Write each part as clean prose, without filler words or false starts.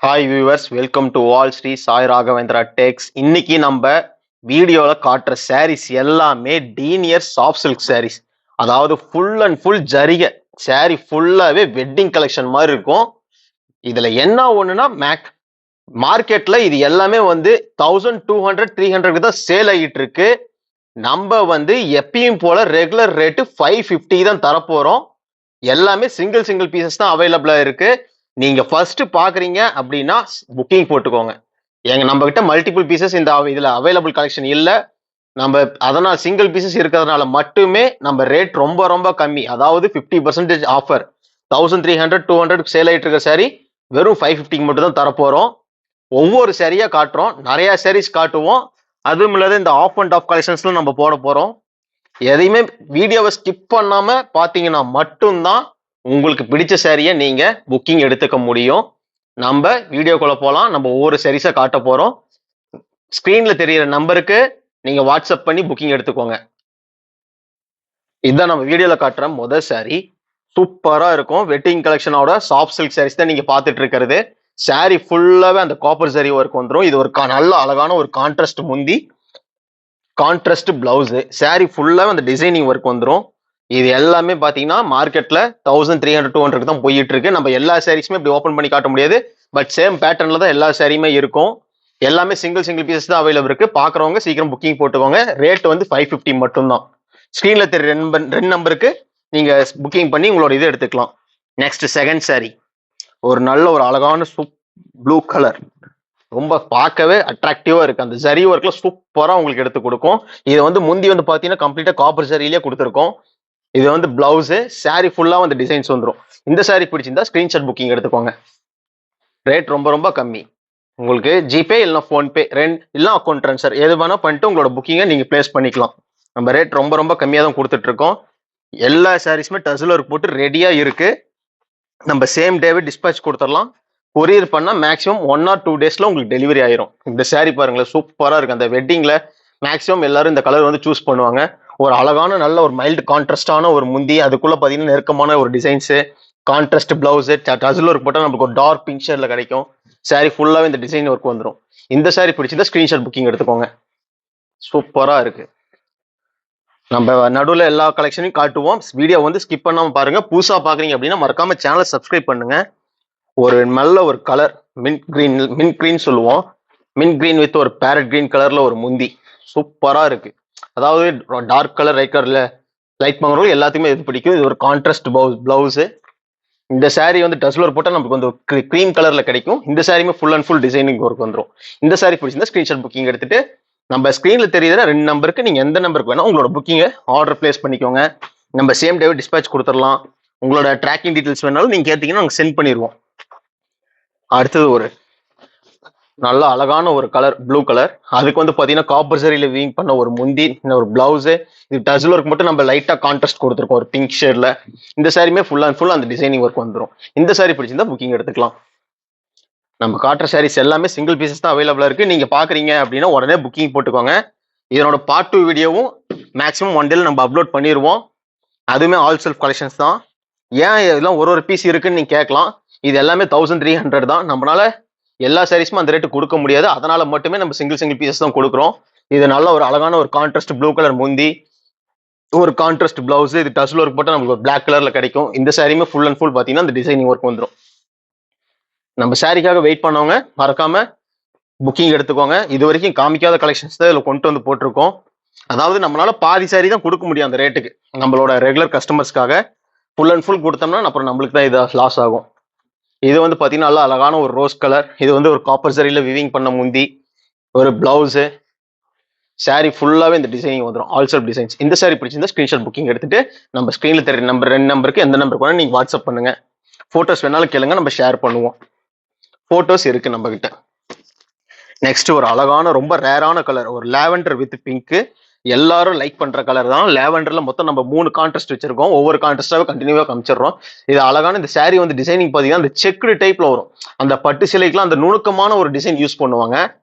Hi viewers, welcome to வால் ஸ்ரீ சாய் ராகவேந்திரா டெக்ஸ். இன்னைக்கு நம்ம வீடியோல காட்டுற சாரீஸ் எல்லாமே டீனியர் சாஃப்ட் சில்க் சாரீஸ். அதாவது ஃபுல் அண்ட் ஃபுல் ஜரிகை சாரி, ஃபுல்லாவே வெட்டிங் கலெக்ஷன் மாதிரி இருக்கும். இதுல என்ன ஒண்ணுன்னா மார்க்கெட்ல இது எல்லாமே 1200-300 தான் சேல் ஆகிட்டு இருக்கு. நம்ம எப்பயும் போல ரெகுலர் ரேட்டு 550 தான் தரப்போறோம். எல்லாமே சிங்கிள் பீசஸ் தான் அவைலபிளா இருக்கு. நீங்க ஃபர்ஸ்ட் பாக்குறீங்க அப்படின்னா புக்கிங் போட்டுக்கோங்க. நம்ம கிட்ட மல்டிபிள் பீசஸ் இதுல அவைலபிள் கலெக்ஷன் இல்ல. நம்ம அதனால சிங்கிள் பீசஸ் இருக்கிறதுனால மட்டுமே நம்ம ரேட் ரொம்ப ரொம்ப கம்மி. அதாவது 50% ஆஃபர். 1300-200 சேல் ஆயிட்டு இருக்க சாரி வெறும் 550 மட்டும் தான் தரப்போறோம். ஒவ்வொரு சாரியா காட்டுறோம், நிறைய சாரீஸ் காட்டுவோம். அதுவும் இல்லாத இந்த ஆஃப் அண்ட் ஆஃப் கலெக்ஷன்ஸ்ல நம்ம போட போறோம். எதையுமே வீடியோவை ஸ்கிப் பண்ணாம பாத்தீங்கன்னா மட்டும்தான் உங்களுக்கு பிடிச்ச சாரியை நீங்க புக்கிங் எடுத்துக்க முடியும். நம்ம வீடியோக்குள்ள போலாம். நம்ம ஒவ்வொரு சாரீஸா காட்ட போறோம். ஸ்கிரீன்ல தெரியிற நம்பருக்கு நீங்க வாட்ஸ்அப் பண்ணி புக்கிங் எடுத்துக்கோங்க. இதுதான் நம்ம வீடியோல காட்டுற முதல் சாரி. சூப்பரா இருக்கும். வெட்டிங் கலெக்ஷனோட சாஃப்ட் சில்க் சாரீஸ் தான் நீங்க பாத்துட்டு இருக்கிறது. சாரி ஃபுல்லாவே அந்த காப்பர் சாரி ஒர்க் வந்துடும். இது ஒரு நல்ல அழகான ஒரு கான்ட்ராஸ்ட் முந்தி, கான்ட்ராஸ்ட் பிளவுஸ். சாரி ஃபுல்லாவே அந்த டிசைனிங் ஒர்க் வந்துடும். இது எல்லாமே பாத்தீங்கன்னா மார்க்கெட்ல 1300-200 தான் போயிட்டு இருக்கு. நம்ம எல்லா சாரீஸுமே இப்படி ஓப்பன் பண்ணி காட்ட முடியாது. பட் சேம் பேட்டர்ன்ல தான் எல்லா சாரியுமே இருக்கும். எல்லாமே சிங்கிள் பீசஸ் தான் அவைலபிள் இருக்கு. பாக்குறவங்க சீக்கிரம் புக்கிங் போட்டுக்கோங்க. ரேட் 550 மட்டும் தான். ஸ்கிரீன்ல தெரிய ரெண்டு நம்பருக்கு நீங்க புக்கிங் பண்ணி உங்களோட இதை எடுத்துக்கலாம். Next second sorry. ஒரு நல்ல ஒரு அழகான ப்ளூ கலர். ரொம்ப பார்க்கவே அட்ராக்டிவா இருக்கு. அந்த ஜரி ஒர்க்ல சூப்பரா உங்களுக்கு எடுத்து கொடுக்கும். இது முந்தி பாத்தீங்கன்னா கம்ப்ளீட்டா காப்பர் ஜரியிலேயே கொடுத்துருக்கோம். இது பிளவுஸ். சாரி ஃபுல்லா டிசைன்ஸ் வந்துடும். இந்த சாரி பிடிச்சிருந்தா ஸ்கிரீன்ஷாட் புக்கிங் எடுத்துக்கோங்க. ரேட் ரொம்ப ரொம்ப கம்மி. உங்களுக்கு ஜிபே இல்லைன்னா போன்பே இல்லைன்னா அக்கௌண்ட் ட்ரான்ஸ்ஃபர் எது வேணா பண்ணிட்டு உங்களோட புக்கிங்கை நீங்க பிளேஸ் பண்ணிக்கலாம். நம்ம ரேட் ரொம்ப ரொம்ப கம்மியாக தான் கொடுத்துட்டு இருக்கோம். எல்லா சாரீஸுமே டசில் ஒர்க் போட்டு ரெடியா இருக்கு. நம்ம சேம் டேவே டிஸ்பேச் கொடுத்துடலாம். கொரியர் பண்ணா மேக்ஸிமம் 1 or 2 daysல உங்களுக்கு டெலிவரி ஆயிரும். இந்த சாரி பாருங்களேன், சூப்பரா இருக்கு. அந்த வெட்டிங்ல மேக்ஸிமம் எல்லாரும் இந்த கலர் சூஸ் பண்ணுவாங்க. ஒரு அழகான நல்ல ஒரு மைல்டு கான்ட்ராஸ்டான ஒரு முந்தி, அதுக்குள்ள பாத்தீங்கன்னா நெருக்கமான ஒரு designs, contrast blouse, tussle work போட்டா நமக்கு ஒரு டார்க் பிங்க் ஷேட்ல கிடைக்கும். சாரி ஃபுல்லாவே இந்த டிசைன் ஒர்க் வந்துடும். இந்த சாரி பிடிச்சிருந்தா ஸ்கிரீன்ஷாட் புக்கிங் எடுத்துக்கோங்க. சூப்பரா இருக்கு. நம்ம நடுவில் எல்லா கலெக்ஷனையும் காட்டுவோம். வீடியோ ஸ்கிப் பண்ணாம பாருங்க. புதுசா பாக்குறீங்க அப்படின்னா மறக்காம சேனலை சப்ஸ்கிரைப் பண்ணுங்க. ஒரு நல்ல ஒரு கலர் மின்ட் கிரீன் சொல்லுவோம். மின்ட் கிரீன் வித் ஒரு பேரட் கிரீன் கலர்ல ஒரு முந்தி சூப்பரா இருக்கு. அதாவது டார்க் கலர் லைட் கலர்ல லைட் பண்ணுறவங்க எல்லாத்துக்குமே இது பிடிக்கும். இது ஒரு கான்ட்ராஸ்ட் பிளவுஸ். இந்த சாரி டஸ்ல் ஒர்க் போட்டால் நமக்கு கிரீம் கலர்ல கிடைக்கும். இந்த சாரியுமே full and full designing work வந்துடும். இந்த சாரி பிடிச்சிருந்தா ஸ்கிரீன்ஷாட் புக்கிங் எடுத்துட்டு நம்ம ஸ்கிரீன்ல தெரியுதுன்னா 2 நம்பருக்கு நீங்க எந்த நம்பருக்கு வேணா உங்களோட புக்கிங்கை ஆர்டர் பிளேஸ் பண்ணிக்கோங்க. நம்ம சேம் டேவே டிஸ்பேச் கொடுத்துடலாம். உங்களோட ட்ராக்கிங் டீடைல்ஸ் வேணாலும் நீங்க கேட்டீங்கன்னா நாங்கள் சென்ட் பண்ணிடுவோம். அடுத்தது ஒரு நல்ல அழகான ஒரு கலர், ப்ளூ கலர். அதுக்கு பாத்தீங்கன்னா காப்பர் சரியில வீங் பண்ண ஒரு முந்தி, ஒரு பிளவுஸ். இது டசில் ஒர்க் மட்டும் நம்ம லைட்டா கான்ட்ராஸ்ட் கொடுத்துருக்கோம் ஒரு பிங்க் ஷேட்ல. இந்த சாரியுமே ஃபுல் அண்ட் ஃபுல் அந்த டிசைனிங் ஒர்க் வந்துடும். இந்த சாரி பிடிச்சிருந்தா புக்கிங் எடுத்துக்கலாம். நம்ம காட்டுற சாரீஸ் எல்லாமே சிங்கிள் பீசஸ் தான் அவைலபிளா இருக்கு. நீங்க பாக்குறீங்க அப்படின்னா உடனே புக்கிங் போட்டுக்கோங்க. இதனோட பார்ட் 2 வீடியோவும் மேக்ஸிமம் 1 டேல நம்ம அப்லோட் பண்ணிடுவோம். அதுவுமே ஆல் செல்ஃப் கலெக்ஷன்ஸ் தான். ஏன் இதெல்லாம் ஒரு பீஸ் இருக்குன்னு நீங்க கேட்கலாம். இது எல்லாமே 1300 தான். நம்மளால எல்லா சாரீஸுமே அந்த ரேட்டு கொடுக்க முடியாது. அதனால மட்டுமே நம்ம சிங்கிள் பீசஸ் தான் கொடுக்குறோம். இது நல்ல ஒரு அழகான ஒரு கான்ட்ராஸ்ட் ப்ளூ கலர் முந்தி, ஒரு கான்ட்ராஸ்ட் பிளவுஸ். இது டசில் ஒர்க் போட்டால் நமக்கு ஒரு பிளாக் கலர்ல கிடைக்கும். இந்த சாரியுமே ஃபுல் அண்ட் ஃபுல் பாத்தீங்கன்னா அந்த டிசைனிங் ஒர்க் வந்துடும். நம்ம சாரிக்காக வெயிட் பண்ணவங்க மறக்காம புக்கிங் எடுத்துக்கோங்க. இது வரைக்கும் காமிக்காத கலெக்ஷன்ஸ் தான் இதுல கொண்டு போட்டிருக்கோம். அதாவது நம்மளால பாதி சாரி தான் கொடுக்க முடியும் அந்த ரேட்டுக்கு. நம்மளோட ரெகுலர் கஸ்டமர்ஸ்க்காக ஃபுல் அண்ட் ஃபுல் கொடுத்தோம்னா அப்புறம் நம்மளுக்கு தான் இது லாஸ் ஆகும். இது பாத்தீங்கன்னா நல்ல அழகான ஒரு ரோஸ் கலர். இது ஒரு காப்பர் சரியில விவிங் பண்ண முந்தி, ஒரு பிளவுஸ். சாரி ஃபுல்லாவே இந்த டிசைனிங் வந்துடும். All self designs. இந்த சாரி பிடிச்சிருந்தா ஸ்கிரீன்ஷாட் புக்கிங் எடுத்துட்டு நம்ம ஸ்கிரீன்ல தெரிய நம்பர் 2 நம்பருக்கு எந்த நம்பருக்கு வேணா நீங்க வாட்ஸ்அப் பண்ணுங்க. போட்டோஸ் வேணாலும் கேளுங்க, நம்ம ஷேர் பண்ணுவோம். போட்டோஸ் இருக்கு நம்ம கிட்ட. நெக்ஸ்ட் ஒரு அழகான ரொம்ப ரேரான கலர், ஒரு லாவெண்டர் வித் பிங்க். எல்லாரும் லைக் பண்ற கலர் தான். லாவெண்டர்ல மொத்தம் நம்ம 3 கான்ட்ராஸ்ட் வச்சிருக்கோம். ஒவ்வொரு கான்ட்ராஸ்டாவே கண்டினியூவா காமிச்சிடுறோம். இது அழகான இந்த சாரி டிசைனிங் பாத்தீங்கன்னா அந்த செக்குடு டைப்ல வரும். அந்த பட்டு சிலைக்குலாம் அந்த நுணுக்கமான ஒரு டிசைன் யூஸ் பண்ணுவாங்க.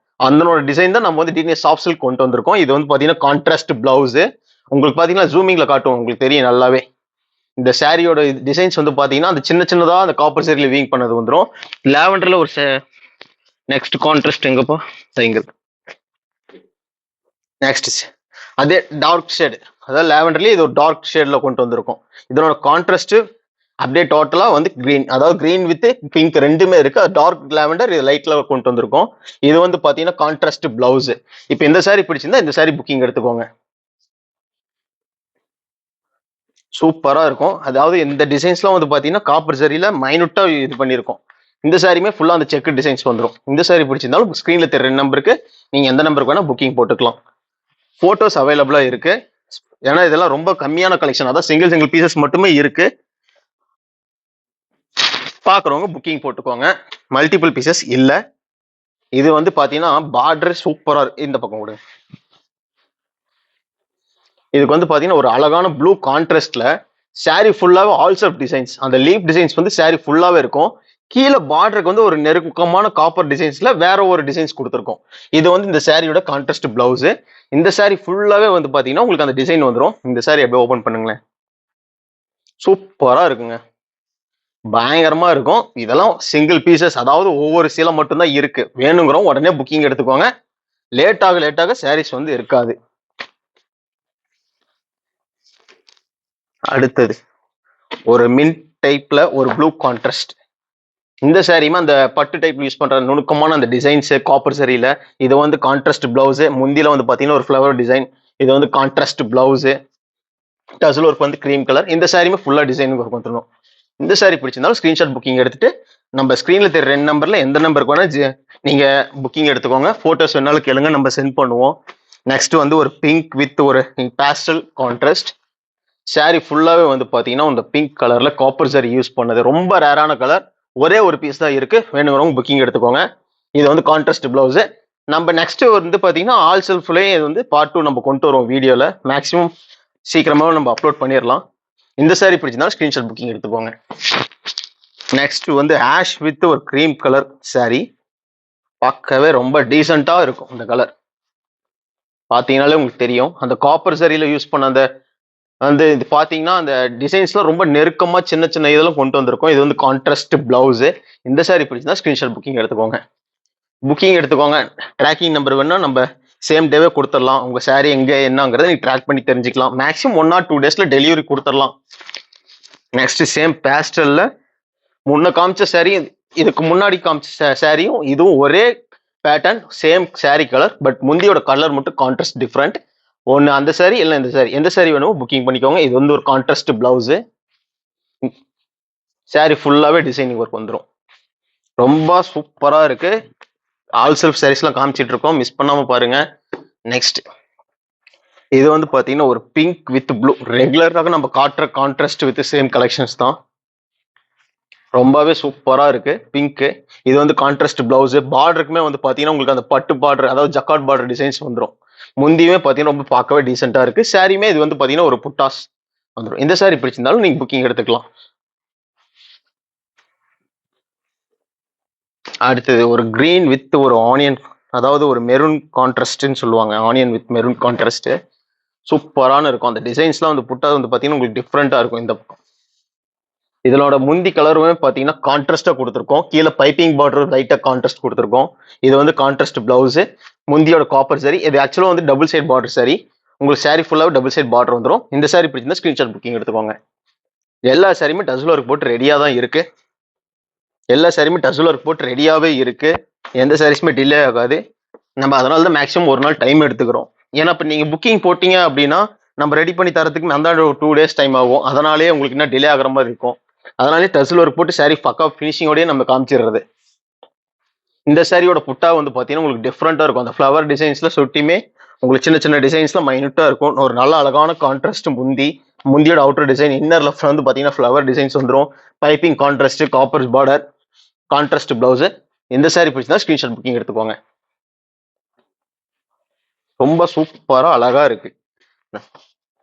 அந்த டிசைன் தான் நம்ம டீனியர் சாஃப்ட் சில்க் கொண்டு வந்திருக்கோம். இது பாத்தீங்கன்னா கான்ட்ராஸ்ட் பிளவுஸ். உங்களுக்கு பாத்தீங்கன்னா ஜூமிங்ல காட்டும், உங்களுக்கு தெரியும் நல்லாவே. இந்த சாரியோட டிசைன்ஸ் பாத்தீங்கன்னா அந்த சின்னதா அந்த காப்பர் சரியில வீங் பண்ணது வந்துடும். லாவெண்டர்ல ஒரு நெக்ஸ்ட் கான்ட்ராஸ்ட் எங்கப்பா இங்க நெக்ஸ்ட் அதே டார்க் ஷேடு, அதாவது லேவண்டர்லயே இது ஒரு டார்க் ஷேட்ல கொண்டு வந்திருக்கும். இதனோட கான்ட்ராஸ்ட் அப்படியே டோட்டலா வந்து கிரீன், அதாவது கிரீன் வித் பிங்க் ரெண்டுமே இருக்கு. டார்க் லாவெண்டர் இது லைட்ல கொண்டு வந்திருக்கோம். இது வந்து பாத்தீங்கன்னா கான்ட்ராஸ்ட் பிளவுஸ். இப்போ இந்த சாரி பிடிச்சிருந்தா இந்த சாரி புக்கிங் எடுத்துக்கோங்க, சூப்பரா இருக்கும். அதாவது இந்த டிசைன்ஸ்லாம் வந்து பாத்தீங்கன்னா காப்பர் சரியில மைனூட்டா இது பண்ணிருக்கோம். இந்த சாரியுமே ஃபுல்லா அந்த செக் டிசைன்ஸ் வந்துடும். இந்த சாரி பிடிச்சிருந்தாலும் ஸ்கிரீன்ல தெரிய நம்பருக்கு நீங்க எந்த நம்பருக்கு வேணா புக்கிங் போட்டுக்கலாம். போட்டோஸ் அவைலபிளா இருக்கு. ஏன்னா இதெல்லாம் ரொம்ப கம்மியான கலெக்ஷன், அதான் சிங்கிள் சிங்கிள் பீசஸ் மட்டுமே இருக்கு. பாக்குறவங்க புக்கிங் போட்டுக்கோங்க, மல்டிபிள் பீசஸ் இல்ல. இது வந்து பாத்தீங்கன்னா பார்டர் சூப்பரா இருக்கு. இந்த பக்கம் கூட இதுக்கு வந்து பாத்தீங்கன்னா ஒரு அழகான ப்ளூ கான்ட்ராஸ்ட்ல சாரி ஃபுல்லாவே ஆல் செல்ஃப் டிசைன்ஸ், அந்த லீப் டிசைன்ஸ் வந்து சாரி ஃபுல்லாவே இருக்கும். கீழே பார்டருக்கு வந்து ஒரு நெருக்கமான காப்பர் டிசைன்ஸ்ல வேற ஒரு டிசைன்ஸ் கொடுத்துருக்கோம். இது வந்து இந்த சாரியோட கான்ட்ராஸ்ட் பிளவுஸ். இந்த சாரி ஃபுல்லாவே வந்து பாத்தீங்கன்னா உங்களுக்கு அந்த டிசைன் வந்துடும். இந்த சாரி அப்படியே ஓபன் பண்ணுங்களேன், சூப்பரா இருக்குங்க, பயங்கரமா இருக்கும். இதெல்லாம் சிங்கிள் பீசஸ், அதாவது ஒவ்வொரு சீலை மட்டும்தான் இருக்கு. வேணுங்கிறோம் உடனே புக்கிங் எடுத்துக்கோங்க. லேட்டாக சாரீஸ் வந்து இருக்காது. அடுத்தது ஒரு மின்ட் டைப்ல ஒரு ப்ளூ கான்ட்ராஸ்ட். இந்த சாரியுமே அந்த பட்டு டைப் யூஸ் பண்ற நுணுக்கமான அந்த டிசைன்ஸ் காப்பர் சரியில. இது வந்து கான்ட்ராஸ்ட் பிளவுஸ். முந்தில வந்து பாத்தீங்கன்னா ஒரு ஃபிளவர் டிசைன். இது வந்து கான்ட்ராஸ்ட் பிளவுஸ். டசல் ஒர்க் வந்து கிரீம் கலர். இந்த சாரியுமே ஃபுல்லா டிசைன் ஒர்க் வந்துடும். இந்த சாரி பிடிச்சிருந்தாலும் ஸ்கிரீன்ஷாட் புக்கிங் எடுத்துட்டு நம்ம ஸ்கிரீன்ல தெரிய 2 நம்பர்ல எந்த நம்பருக்கு வேணா நீங்க புக்கிங் எடுத்துக்கோங்க. போட்டோஸ் வேணாலும் கேளுங்க, நம்ம சென்ட் பண்ணுவோம். நெக்ஸ்ட் வந்து ஒரு பிங்க் வித் ஒரு பேஸ்டல் கான்ட்ராஸ்ட். சாரி ஃபுல்லாவே வந்து பாத்தீங்கன்னா இந்த பிங்க் கலர்ல காப்பர் சாரி யூஸ் பண்ணது, ரொம்ப ரேரான கலர். ஒரே ஒரு பீஸ் தான் இருக்கு, வேணுங்கிறவங்க புக்கிங் எடுத்துக்கோங்க. இது வந்து கான்ட்ராஸ்ட் பிளவுஸ். நம்ம நெக்ஸ்ட் வந்து பாத்தீங்கன்னா ஆல் செல்ஃப்லயே இது வந்து பார்ட் 2 நம்ம கொண்டு வருவோம் வீடியோல. மேக்ஸிமம் சீக்கிரமாவே நம்ம அப்லோட் பண்ணிடலாம். இந்த சாரி பிடிச்சிருந்தா ஸ்கிரீன்ஷாட் புக்கிங் எடுத்துக்கோங்க. நெக்ஸ்ட் வந்து ஆஷ் வித் ஒரு கிரீம் கலர் சாரி. பார்க்கவே ரொம்ப டீசெண்டா இருக்கும். இந்த கலர் பாத்தீங்கன்னாலே உங்களுக்கு தெரியும். அந்த காப்பர் சாரியில யூஸ் பண்ண அந்த அந்த இது பாத்தீங்கன்னா அந்த டிசைன்ஸ்லாம் ரொம்ப நெருக்கமா சின்ன சின்ன இதெல்லாம் கொண்டு வந்திருக்கும். இது வந்து கான்ட்ராஸ்ட் பிளவுஸ். இந்த சாரி பிடிச்சிருந்தா ஸ்கிரீன்ஷாட் புக்கிங் எடுத்துக்கோங்க. புக்கிங் எடுத்துக்கோங்க. ட்ராக்கிங் நம்பர் வேணா நம்ம சேம் டேவே கொடுத்துடலாம். உங்க சாரி எங்க என்னங்கிறத நீங்க ட்ராக் பண்ணி தெரிஞ்சுக்கலாம். மேக்ஸிமம் 1 or 2 டேஸ்ல டெலிவரி கொடுத்துடலாம். நெக்ஸ்ட் சேம் பேஸ்டல்ல முன்ன காமிச்ச சாரி, இதுக்கு முன்னாடி காமிச்ச சாரியும் இதுவும் ஒரே pattern, same sari colour. But முந்தியோட கலர் மட்டும் கான்ட்ராஸ்ட் டிஃப்ரெண்ட். ஒன்னு அந்த சாரி இல்ல இந்த சாரி, எந்த சாரி வேணுமோ புக்கிங் பண்ணிக்கோங்க. இது வந்து ஒரு கான்ட்ராஸ்ட் பிளவுஸ். சாரி ஃபுல்லாவே டிசைனிங் ஒர்க் வந்துடும். ரொம்ப சூப்பரா இருக்கு. ஆல் செல்ஃப் சாரீஸ்லாம் காமிச்சிட்டு இருக்கோம், மிஸ் பண்ணாம பாருங்க. நெக்ஸ்ட் இது வந்து பாத்தீங்கன்னா ஒரு பிங்க் வித் ப்ளூ. ரெகுலராக நம்ம காட்டுற கான்ட்ராஸ்ட் வித் சேம் கலெக்ஷன்ஸ் தான். ரொம்பவே சூப்பரா இருக்கு பிங்க். இது வந்து கான்ட்ராஸ்ட் பிளவுஸ். பார்டருக்குமே வந்து பாத்தீங்கன்னா உங்களுக்கு அந்த பட்டு பார்டர், அதாவது ஜக்கார்ட் பார்டர் டிசைன்ஸ் வந்துடும். முந்தியுமே பாத்தீங்கன்னா ரொம்ப பார்க்கவே டீசெண்டா இருக்கு. சாரியுமே இது வந்து பாத்தீங்கன்னா ஒரு புட்டாஸ் வந்துடும். இந்த சாரி பிடிச்சிருந்தாலும் நீங்க புக்கிங் எடுத்துக்கலாம். அடுத்தது ஒரு கிரீன் வித் ஒரு ஆனியன், அதாவது ஒரு மெரூன் கான்ட்ராஸ்ட்னு சொல்லுவாங்க. ஆனியன் வித் மெரூன் கான்ட்ராஸ்ட் சூப்பரான இருக்கும். அந்த டிசைன்ஸ்லாம் வந்து புட்டா வந்து பாத்தீங்கன்னா உங்களுக்கு டிஃப்ரெண்டா இருக்கும். இந்த பக்கம் இதனோட முந்தி கலருமே பாத்தீங்கன்னா கான்ட்ராஸ்டா கொடுத்துருக்கோம். கீழே பைப்பிங் பார்டர் லைட்டா கான்ட்ராஸ்ட் கொடுத்துருக்கோம். இது வந்து கான்ட்ராஸ்ட் பிளவுஸ். முந்தியோட காப்பர் சாரி. இது ஆக்சுவலா வந்து டபுள் சைட் பார்டர் சாரி. உங்களுக்கு சாரி ஃபுல்லாவே டபுள் சைட் பார்டர் வந்துடும். இந்த சாரி பிடிச்சிருந்தா ஸ்கிரீன்ஷாட் புக்கிங் எடுத்துக்கோங்க. எல்லா சாரியுமே டசல் ஒர்க் போட்டு ரெடியா தான் இருக்கு. எல்லா சாரியுமே டசல் ஒர்க் போட்டு ரெடியாவே இருக்கு. எந்த சாரீஸுமே டிலே ஆகாது. நம்ம அதனால தான் மேக்ஸிமம் ஒரு நாள் டைம் எடுத்துக்கிறோம். ஏன்னா இப்போ நீங்க புக்கிங் போட்டீங்க அப்படின்னா நம்ம ரெடி பண்ணி தரதுக்கு அந்த 2 days டைம் ஆகும். அதனாலேயே உங்களுக்கு என்ன டிலே ஆகிற மாதிரி இருக்கும். அதனாலே டசல் ஒர்க் போட்டு சாரி பக்கா ஃபினிஷிங்கோடய நம்ம காமிச்சிடுறது. இந்த சாரியோட புட்டா வந்து பாத்தீங்கன்னா உங்களுக்கு டிஃப்ரெண்டா இருக்கும். அந்த ஃபிளவர் டிசைன்ஸ்ல சுட்டியுமே உங்களுக்கு சின்ன சின்ன டிசைன்ஸ்ல மைனூட்டா இருக்கும். ஒரு நல்ல அழகான கான்ட்ராஸ்ட் முந்தியோட அவுட்டர் டிசைன். இன்னர் லெஃப்ட் வந்து பாத்தீங்கன்னா ஃபிளவர் டிசைன்ஸ் வந்துடும். Piping contrast, copper border, contrast blouse. இந்த சாரி பிடிச்சா ஸ்கிரீன்ஷாட் புக்கிங் எடுத்துக்கோங்க. ரொம்ப சூப்பரா அழகா இருக்கு.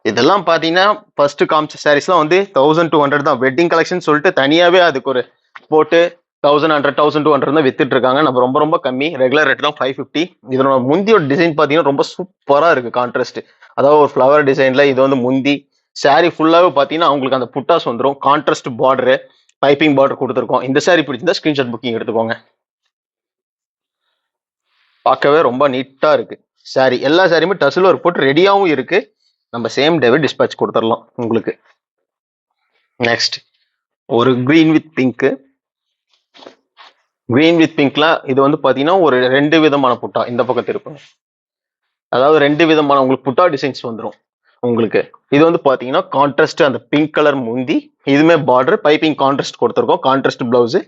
இதெல்லாம் பாத்தீங்கன்னா ஃபர்ஸ்ட் காமிச்ச சாரீஸ்லாம் வந்து 1200 தான். வெட்டிங் கலெக்ஷன் சொல்லிட்டு தனியாவே அதுக்கு ஒரு போட்டு 1100, 1200 தான் வித்துட்டு இருக்காங்க. நம்ம ரொம்ப ரொம்ப கம்மி. ரெகுலர் ரேட் தான் 550. இதனோட முந்தியோட டிசைன் பாத்தீங்கன்னா ரொம்ப சூப்பரா இருக்கு. கான்ட்ராஸ்ட், அதாவது ஒரு ஃபிளவர் டிசைன்ல இது வந்து முந்தி. சாரி ஃபுல்லாவே பாத்தீங்கன்னா அவங்களுக்கு அந்த புட்டாஸ் வந்துடும். கான்ட்ராஸ்ட் பார்டர், பைப்பிங் பார்டர் கொடுத்துருக்கோம். இந்த சாரி பிடிச்சிருந்தா ஸ்கிரீன்ஷாட் புக்கிங் எடுத்துக்கோங்க. பார்க்கவே ரொம்ப நீட்டா இருக்கு சாரி. எல்லா சாரியுமே டசில் ஒர்க் போட்டு ரெடியாவும் இருக்கு. நம்ம சேம் டேவே டிஸ்பேச் கொடுத்துடலாம் உங்களுக்கு. நெக்ஸ்ட் ஒரு green with pink. Green with பிங்க்ல இது வந்து பாத்தீங்கன்னா ஒரு 2 விதமான புட்டா இந்த பக்கம் இருக்கும். அதாவது 2 விதமான உங்களுக்கு புட்டா டிசைன்ஸ் வந்துடும் உங்களுக்கு. இது வந்து பாத்தீங்கன்னா கான்ட்ராஸ்ட் அந்த பிங்க் கலர் முந்தி, இதுமே பார்டர் பைப்பிங் கான்ட்ராஸ்ட் கொடுத்துருக்கோம், கான்ட்ராஸ்ட் பிளவுஸ்.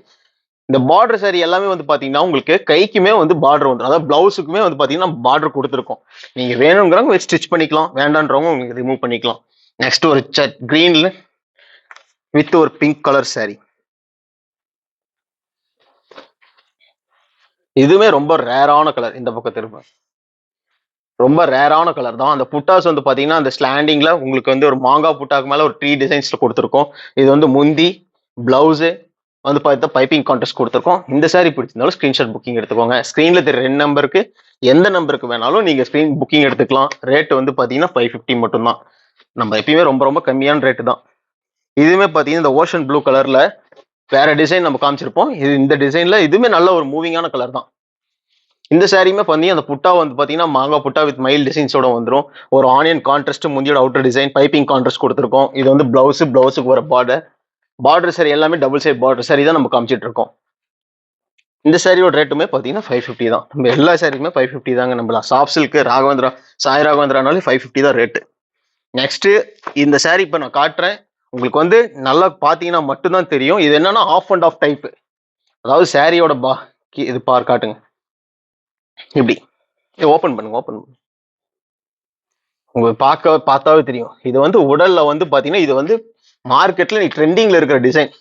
இந்த பார்டர் சாரி எல்லாமே வந்து பாத்தீங்கன்னா உங்களுக்கு கைக்குமே வந்து பார்டர் வந்துடும். அதாவது பிளவுஸுக்குமே வந்து பாத்தீங்கன்னா பார்டர் கொடுத்துருக்கோம். நீங்க வேணுங்கிறவங்க வச்சு ஸ்டிச் பண்ணிக்கலாம், வேண்டான்றவங்க உங்களுக்கு ரிமூவ் பண்ணிக்கலாம். நெக்ஸ்ட் ஒரு கிரீன்ல வித் ஒரு பிங்க் கலர் சாரி. இதுவுமே ரொம்ப ரேரான கலர். இந்த பக்கம் திரும்ப ரொம்ப ரேரான கலர் தான். அந்த புட்டாஸ் வந்து பாத்தீங்கன்னா அந்த ஸ்லாண்டிங்ல உங்களுக்கு வந்து ஒரு மாங்கா புட்டாக்கு மேல ஒரு ட்ரீ டிசைன்ஸ்ல கொடுத்துருக்கோம். இது வந்து முந்தி, பிளவுஸ் வந்து பார்த்தா பைப்பிங் கான்டெஸ்ட் கொடுத்துருக்கோம். இந்த சாரி பிடிச்சிருந்தாலும் ஸ்கிரீன்ஷாட் புக்கிங் எடுத்துக்கோங்க. ஸ்கிரீன்ல தெரிய 2 நம்பருக்கு எந்த நம்பருக்கு வேணாலும் நீங்க ஸ்கிரீன் புக்கிங் எடுத்துக்கலாம். ரேட் வந்து பாத்தீங்கன்னா 550 மட்டும்தான். நம்ம எப்பயுமே ரொம்ப ரொம்ப கம்மியான ரேட்டு தான். இதுவுமே பாத்தீங்கன்னா இந்த ஓஷன் ப்ளூ கலர்ல வேற டிசைன் நம்ம காமிச்சிருப்போம். இது இந்த டிசைன்ல இதுவுமே நல்ல ஒரு மூவிங்கான கலர் தான். இந்த சாரியுமே பண்ணி அந்த புட்டா வந்து பாத்தீங்கன்னா மாங்கா புட்டா வித் மைல் டிசைன்ஸோட வந்துடும். ஒரு ஆனியன் கான்ட்ராஸ்ட் முந்தியோட அவுட்டர் டிசைன் பைப்பிங் கான்ட்ராஸ்ட் கொடுத்துருக்கோம். இது வந்து பிளவுஸுக்கு வர பார்டர் சாரி எல்லாமே டபுள் சைட் பார்டர் சாரி தான் நம்ம காமிச்சிட்டு இருக்கோம். இந்த சாரியோட ரேட்டுமே பாத்தீங்கன்னா 550 தான். நம்ம எல்லா சாரிக்குமே 550 தாங்க. நம்ம சாஃப்ட் சில்க் ராகவேந்திரா சாய் ராகவேந்திரானாலே 550 தான் ரேட்டு. நெக்ஸ்ட் இந்த சாரி இப்ப நான் காட்டுறேன். உங்களுக்கு வந்து நல்லா பாத்தீங்கன்னா மட்டும்தான் தெரியும். இது என்னன்னா ஆஃப் அண்ட் ஆஃப் டைப். அதாவது சாரியோட இது காட்டுங்க. இப்படி ஓபன் பண்ணுங்க. உங்களுக்கு பார்த்தாவே தெரியும். இது வந்து உடல்ல வந்து பாத்தீங்கன்னா இது வந்து மார்க்கெட்ல நீ ட்ரெண்டிங்ல இருக்கிற டிசைன்.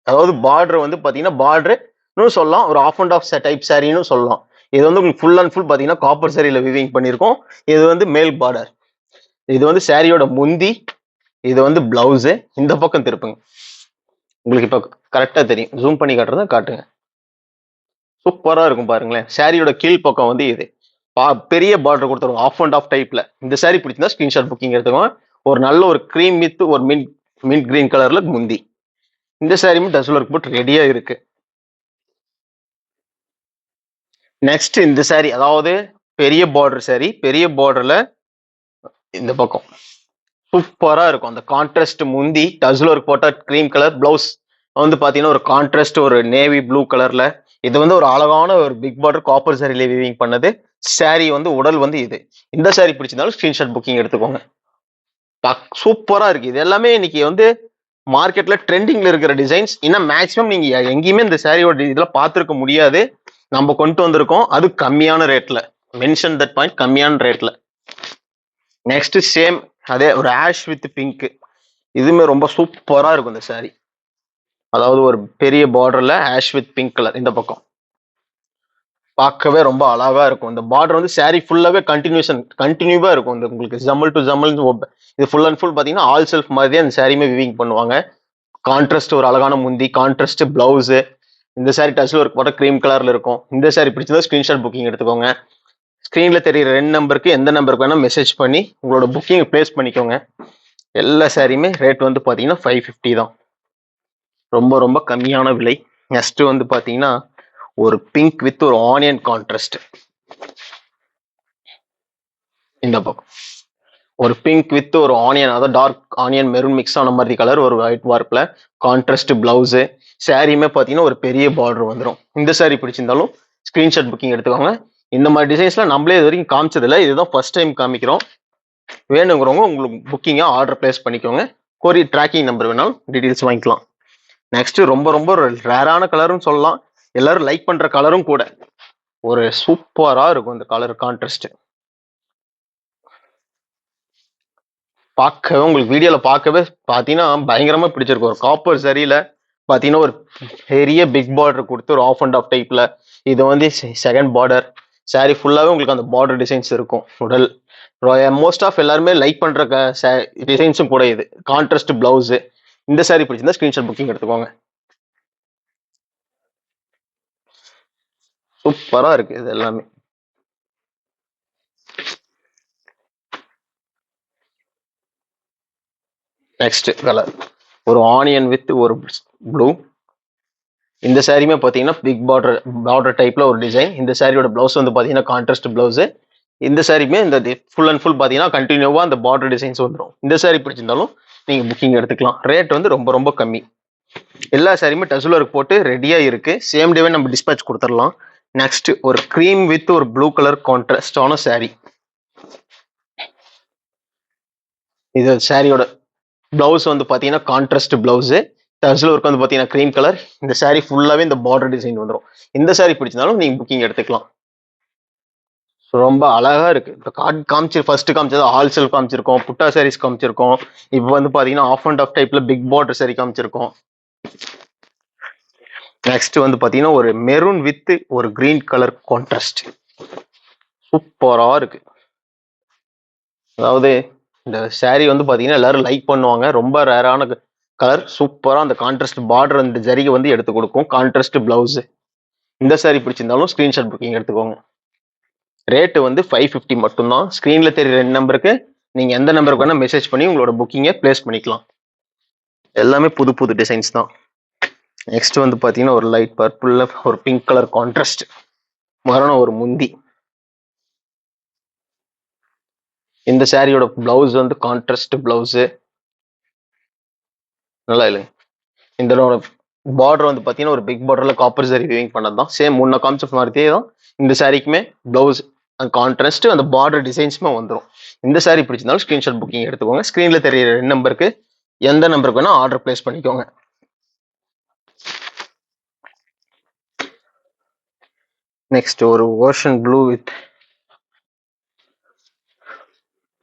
அதாவது பார்டர் வந்து பாத்தீங்கன்னா பார்டர்னு சொல்லலாம், ஒரு ஆஃப் அண்ட் ஆஃப் டைப் சாரின்னு சொல்லலாம். இது வந்து உங்களுக்கு ஃபுல் அண்ட் ஃபுல் பாத்தீங்கன்னா காப்பர் சாரியில விவிங் பண்ணியிருக்கோம். இது வந்து மேல் பார்டர். இது வந்து சாரியோட முந்தி, இது வந்து பிளவுஸ். இந்த பக்கம் திருப்புங்க. உங்களுக்கு இப்ப கரெக்டா தெரியும். ஜூம் பண்ணி காட்டுறத காட்டுங்க. சூப்பரா இருக்கும் பாருங்களேன். சாரியோட கீழ் பக்கம் வந்து இது பெரிய பார்டர் கொடுத்துருவோம் ஆஃப் அண்ட் ஆஃப் டைப்ல. இந்த சாரி பிடிச்சிருந்தா ஸ்கிரீன்ஷாட் புக்கிங் எடுத்துக்கோங்க. ஒரு நல்ல ஒரு கிரீம் வித் ஒரு மின்ட் கிரீன் கலர்ல முந்தி. இந்த சாரியுமே டசல் ஒர்க் போட்டு ரெடியா இருக்கு. நெக்ஸ்ட் இந்த சாரி அதாவது பெரிய பார்டர் சாரி. பெரிய பார்டர்ல இந்த பக்கம் சூப்பரா இருக்கும். அந்த கான்ட்ராஸ்ட் முந்தி டசல் ஒர்க் போட்ட கிரீம் கலர் பிளவுஸ் வந்து பாத்தீங்கன்னா ஒரு கான்ட்ராஸ்ட் ஒரு நேவி ப்ளூ கலர்ல. இது வந்து ஒரு அழகான ஒரு பிக் பார்டர் காப்பர் சாரியில வீவிங் பண்ணது. சாரி வந்து உடல் வந்து இது. இந்த சாரி பிடிச்சிருந்தாலும் ஸ்கிரீன்ஷாட் புக்கிங் எடுத்துக்கோங்க. சூப்பரா இருக்கு. இது எல்லாமே இன்னைக்கு வந்து மார்க்கெட்ல ட்ரெண்டிங்ல இருக்கிற டிசைன்ஸ். இன்னும் மேக்ஸிமம் நீங்க எங்கேயுமே இந்த சாரியோட இதுல பார்த்துருக்க முடியாது. நம்ம கொண்டு வந்திருக்கோம், அது கம்மியான ரேட்ல. மென்ஷன் தட் பாயிண்ட், கம்மியான ரேட்ல. நெக்ஸ்ட் சேம் அதே ஒரு ஆஷ் வித் பிங்க். இதுவுமே ரொம்ப சூப்பரா இருக்கும் இந்த சாரி. அதாவது ஒரு பெரிய பார்டர்ல ஆஷ் வித் பிங்க் கலர். இந்த பக்கம் பார்க்கவே ரொம்ப அழகா இருக்கும். இந்த பார்டர் வந்து சாரி ஃபுல்லாவே கண்டினியூவா இருக்கும். இந்த உங்களுக்கு ஜமல் டு ஜமல். இது ஃபுல் அண்ட் ஃபுல் பாத்தீங்கன்னா ஆல் செல்ஃப் மாதிரியே அந்த சாரியுமே விவிங் பண்ணுவாங்க. கான்ட்ராஸ்ட் ஒரு அழகான முந்தி, கான்ட்ராஸ்ட் பிளவுஸ். இந்த சாரி டச்ல ஒர்க் போட்ட கிரீம் கலர்ல இருக்கும். இந்த சாரி பிடிச்சதா ஸ்கிரீன்ஷாட் புக்கிங் எடுத்துக்கோங்க. ஸ்கிரீன்ல தெரியுற 2 நம்பருக்கு எந்த நம்பருக்கு வேணா மெசேஜ் பண்ணி உங்களோட புக்கிங் பிளேஸ் பண்ணிக்கோங்க. எல்லா சாரியுமே ரேட் வந்து பாத்தீங்கன்னா 550 தான். ரொம்ப ரொம்ப கம்மியான விலை. நெக்ஸ்ட் வந்து பாத்தீங்கன்னா ஒரு பிங்க் வித் ஒரு ஆனியன் கான்ட்ராஸ்ட். இந்த பக்கம் ஒரு பிங்க் வித் ஒரு ஆனியன், அதாவது டார்க் ஆனியன் மெரூன் மிக்ஸ் ஆன மாதிரி கலர், ஒரு ஒயிட் வார்ப்ல கான்ட்ராஸ்ட் பிளவுஸ். சாரியுமே பாத்தீங்கன்னா ஒரு பெரிய பார்டர் வந்துடும். இந்த சாரி பிடிச்சிருந்தாலும் ஸ்கிரீன்ஷாட் புக்கிங் எடுத்துக்கோங்க. இந்த மாதிரி டிசைன்ஸ்லாம் நம்மளே இது வரைக்கும் காமிச்சதில்லை, இதுதான் ஃபர்ஸ்ட் டைம் காமிக்கிறோம். வேணுங்கிறவங்க உங்களுக்கு புக்கிங்கா ஆர்டர் பிளேஸ் பண்ணிக்கோங்க. கொரியர் ட்ராக்கிங் நம்பர் வேணாலும் டீடைல்ஸ் வாங்கிக்கலாம். நெக்ஸ்ட் ரொம்ப ரொம்ப ரேரான கலர்னு சொல்லலாம், எல்லாரும் லைக் பண்ற கலரும் கூட. ஒரு சூப்பரா இருக்கும் இந்த கலர் கான்ட்ராஸ்ட். பார்க்கவே உங்களுக்கு வீடியோல பார்க்கவே பாத்தீங்கன்னா பயங்கரமா பிடிச்சிருக்கும். ஒரு காப்பர் சரியில பாத்தீங்கன்னா ஒரு பெரிய பிக் பார்டர் கொடுத்து ஒரு ஆஃப் அண்ட் ஆஃப் டைப்ல. இது வந்து செகண்ட் பார்டர். சாரி ஃபுல்லாவே உங்களுக்கு அந்த பார்டர் டிசைன்ஸ் இருக்கும். உடல் மோஸ்ட் ஆஃப் எல்லாருமே லைக் பண்ற டிசைன்ஸும் கூட. இது கான்ட்ராஸ்ட் பிளவுஸ். இந்த சாரி பிடிச்சிருந்தா ஸ்கிரீன்ஷாட் புக்கிங் எடுத்துக்கோங்க. சூப்பரா இருக்கு இது எல்லாமே. நெக்ஸ்ட் கலர் ஒரு ஆனியன் வித் ஒரு ப்ளூ. இந்த சாரியுமே பார்த்தீங்கன்னா பிக் பார்டர் டைப்ல ஒரு டிசைன். இந்த சாரியோட பிளவுஸ் வந்து பார்த்தீங்கன்னா கான்ட்ராஸ்ட் பிளவுஸ். இந்த சாரியுமே இந்த ஃபுல் அண்ட் ஃபுல் பார்த்தீங்கன்னா கண்டினியூவா அந்த பார்டர் டிசைன்ஸ் வந்துடும். இந்த சாரி பிடிச்சிருந்தாலும் நீங்க புக்கிங் எடுத்துக்கலாம். ரேட் வந்து ரொம்ப ரொம்ப கம்மி. எல்லா சாரியுமே டசல் ஒர்க் போட்டு ரெடியா இருக்கு. சேம் டேவே நம்ம டிஸ்பேச் கொடுத்துடலாம். நெக்ஸ்ட் ஒரு கிரீம் வித் ஒரு ப்ளூ கலர் கான்ட்ராஸ்டான சாரி. இது சாரியோட பிளவுஸ் வந்து பாத்தீங்கன்னா கான்ட்ராஸ்ட் பிளவுஸ். டசல் ஒர்க் வந்து பாத்தீங்கன்னா கிரீம் கலர். இந்த சாரி ஃபுல்லாவே இந்த பார்டர் டிசைன் வந்துடும். இந்த சாரி பிடிச்சிருந்தாலும் நீங்க புக்கிங் எடுத்துக்கலாம். ரொம்ப அழகா இருக்கு. இப்போ ஃபர்ஸ்ட் காமிச்சது ஆல் செல்ஃப் காமிச்சிருக்கோம், புட்டா சாரீஸ் காமிச்சிருக்கோம். இப்போ வந்து பாத்தீங்கன்னா ஆஃப் அண்ட் ஆஃப் டைப்ல பிக் பார்டர் சாரி காமிச்சிருக்கோம். நெக்ஸ்ட் வந்து பாத்தீங்கன்னா ஒரு மெரூன் வித் ஒரு கிரீன் கலர் கான்ட்ராஸ்ட். சூப்பரா இருக்கு. அதாவது இந்த சாரி வந்து பாத்தீங்கன்னா எல்லாரும் லைக் பண்ணுவாங்க. ரொம்ப ரேரான கலர். சூப்பரா அந்த கான்ட்ராஸ்ட் பார்டர் அந்த ஜரிகை வந்து எடுத்து கொடுக்கும். Contrast blouse. இந்த சாரி பிடிச்சிருந்தாலும் ஸ்கிரீன்ஷாட் புக்கிங் எடுத்துக்கோங்க. ரேட் வந்து 550 மட்டும்தான். ஸ்கிரீன்ல தெரிய 2 நம்பருக்கு நீங்க எந்த நம்பருக்கு வேணா மெசேஜ் பண்ணி உங்களோட புக்கிங்கை பிளேஸ் பண்ணிக்கலாம். எல்லாமே புது புது டிசைன்ஸ் தான். நெக்ஸ்ட் வந்து பாத்தீங்கன்னா ஒரு லைட் பர்பிள்ல ஒரு பிங்க் கலர் கான்ட்ராஸ்ட் மரணம் ஒரு முந்தி. இந்த சாரியோட பிளவுஸ் வந்து கான்ட்ராஸ்ட் பிளவுஸ். நல்லா இல்லைங்க. இந்த பார்டர் வந்து பாத்தீங்கன்னா ஒரு பிக் பார்டர்ல காப்பர் சாரி வீவிங் பண்ணதுதான். சேம் முன்ன கான்செப்ட் மாதிரியே தான் இந்த சாரிக்குமே பிளவுஸ் அந்த கான்ட்ராஸ்ட் அந்த பார்டர் டிசைன்ஸுமே வந்துடும். இந்த சாரி பிடிச்சிருந்தாலும் ஸ்கிரீன்ஷாட் புக்கிங் எடுத்துக்கோங்க. ஸ்கிரீன்ல தெரியற 2 நம்பருக்கு எந்த நம்பருக்கு வேணா ஆர்டர் பிளேஸ் பண்ணிக்கோங்க. நெக்ஸ்ட் ஒரு ஓஷன் ப்ளூ வித்